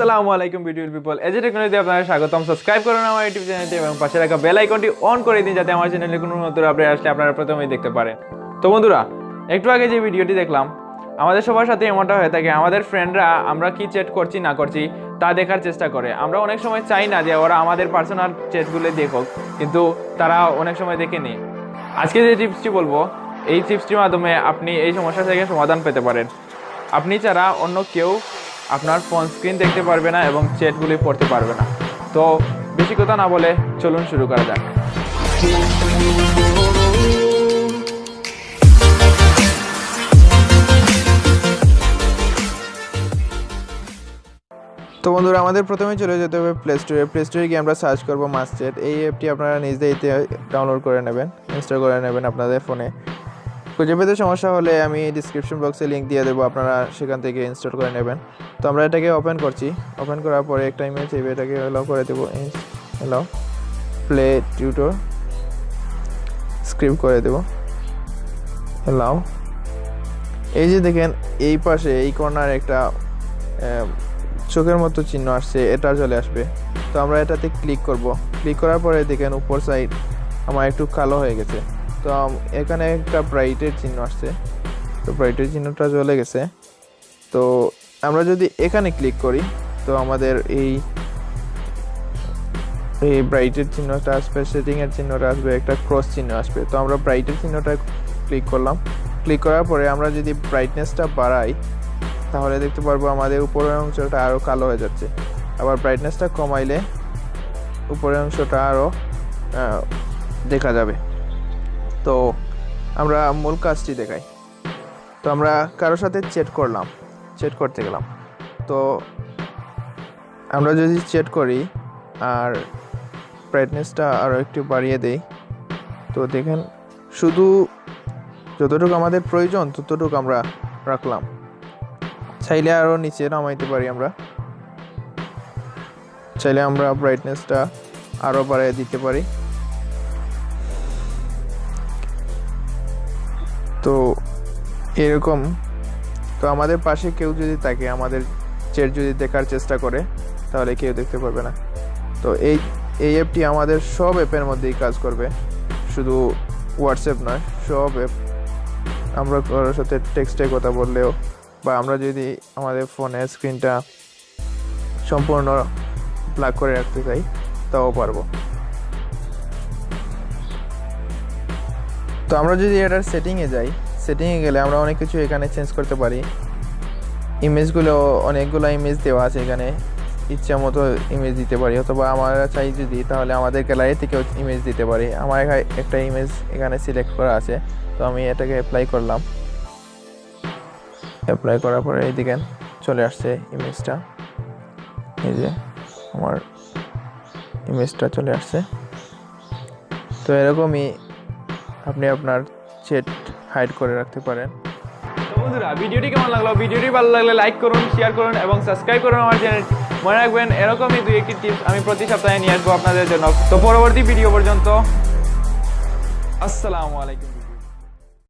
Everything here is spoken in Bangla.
আসসালামু আলাইকুম বিউটিফুল পিপল, এজে টেকনোলজিতে আপনাদের স্বাগতম। সাবস্ক্রাইব করুন আমার ইউটিউব চ্যানেলটি এবং পাশে রাখা বেল আইকনটি অন করে দিন যাতে আমার চ্যানেলে কোনো নতুন আপডেট আসলে আপনারা প্রথমেই দেখতে পারেন। তো বন্ধুরা, একটু আগে যে ভিডিওটি দেখলাম, আমাদের সবার সাথে এমনটা হয়ে থাকে। আমাদের ফ্রেন্ডরা আমরা কি চ্যাট করছি না করছি তা দেখার চেষ্টা করে। আমরা অনেক সময় চাই না যে ওরা আমাদের পার্সোনাল চ্যাটগুলো দেখুক, কিন্তু তারা অনেক সময় দেখে নিই। আজকে যে টিপসটি বলবো, এই টিপসটির মাধ্যমে আপনি এই সমস্যা থেকে সমাধান পেতে পারেন। আপনি ছাড়া অন্য কেউ আপনার ফোন স্ক্রিন দেখতে পারবে না এবং চ্যাটগুলি পড়তে পারবে না। তো বেশি কথা না বলে চলুন শুরু করা যাক। তো বন্ধুরা, আমাদের প্রথমে চলে যেতে হবে প্লে স্টোরে গিয়ে আমরা সার্চ করবো মাস্টেড। এই অ্যাপটি আপনারা নিজেই ডাউনলোড করে নেবেন, ইনস্টল করে নেবেন আপনাদের ফোনে। খুঁজে পেতে সমস্যা হলে আমি ডিসক্রিপশন বক্সে লিঙ্ক দিয়ে দেবো, আপনারা সেখান থেকে ইনস্টল করে নেবেন। তো আমরা এটাকে ওপেন করছি। ওপেন করার পরে একটা ইমেজ চাইবে, এটাকে অ্যালাউ করে দেবো। অ্যালাউ প্লে টিউটর স্ক্রিপ্ট করে দেবো, অ্যালাউ। এই যে দেখেন, এই পাশে এই কর্নার একটা চোখের মতো চিহ্ন আসছে, এটা চলে আসবে। তো আমরা এটাতে ক্লিক করব। ক্লিক করার পরে দেখেন উপর সাইড আমার একটু কালো হয়ে গেছে। তো এখানে একটা ব্রাইটের চিহ্ন আসছে, তো ব্রাইটের চিহ্নটা চলে গেছে। তো আমরা যদি এখানে ক্লিক করি তো আমাদের এই ব্রাইটের চিহ্নটা আসবে, সেটিংয়ের চিহ্নটা আসবে, একটা ক্রস চিহ্ন আসবে। তো আমরা ব্রাইটের চিহ্নটা ক্লিক করলাম। ক্লিক করার পরে আমরা যদি ব্রাইটনেসটা বাড়াই তাহলে দেখতে পারবো আমাদের উপরের অংশটা আরও কালো হয়ে যাচ্ছে। আবার ব্রাইটনেসটা কমাইলে উপরের অংশটা আরও দেখা যাবে। তো আমরা মূল কাজটি দেখাই। তো আমরা কারোর সাথে চ্যাট করতে গেলাম। তো আমরা যদি চ্যাট করি আর ব্রাইটনেসটা আরও একটু বাড়িয়ে দেই, তো দেখেন শুধু যতটুকু আমাদের প্রয়োজন ততটুকু আমরা রাখলাম। চাইলে আরও নিচে নামাইতে পারি। আমরা চাইলে আমরা ব্রাইটনেসটা আরও বাড়িয়ে দিতে পারি। তো এরকম। তো আমাদের পাশে কেউ যদি থাকে, আমাদের চ্যাট যদি দেখার চেষ্টা করে, তাহলে কেউ দেখতে পারবে না। তো এই অ্যাপটি আমাদের সব অ্যাপের মধ্যেই কাজ করবে, শুধু হোয়াটসঅ্যাপ নয়, সব অ্যাপ। আমরা কারোর সাথে টেক্সটে কথা বললেও, বা আমরা যদি আমাদের ফোনের স্ক্রিনটা সম্পূর্ণ ব্ল্যাক করে রাখতে চাই তাও পারবো। তো আমরা যদি এটার সেটিংয়ে গেলে আমরা অনেক কিছু এখানে চেঞ্জ করতে পারি। ইমেজগুলো, অনেকগুলো ইমেজ দেওয়া আছে এখানে, ইচ্ছা মতো ইমেজ দিতে পারি। অথবা আমরা চাই যদি, তাহলে আমাদের গ্যালারি থেকেও ইমেজ দিতে পারি। আমার একটা ইমেজ এখানে সিলেক্ট করা আছে, তো আমি এটাকে অ্যাপ্লাই করলাম। অ্যাপ্লাই করার পরে এই দিকে চলে আসছে ইমেজটা। এই যে আমার ইমেজটা চলে আসছে। তো এরকমই আপনি আপনার চ্যাট হাইড করে রাখতে পারেন। তো বন্ধুরা, ভিডিওটি কেমন লাগলো? ভিডিওটি ভালো লাগলে লাইক করুন, শেয়ার করুন এবং সাবস্ক্রাইব করুন আমার চ্যানেল। মনে রাখবেন, এরকমই 2-1টি টিপস আমি প্রতি সপ্তাহে নিয়ে আসবো আপনাদের জন্য। তো পরবর্তী ভিডিও পর্যন্ত আসসালামু আলাইকুম।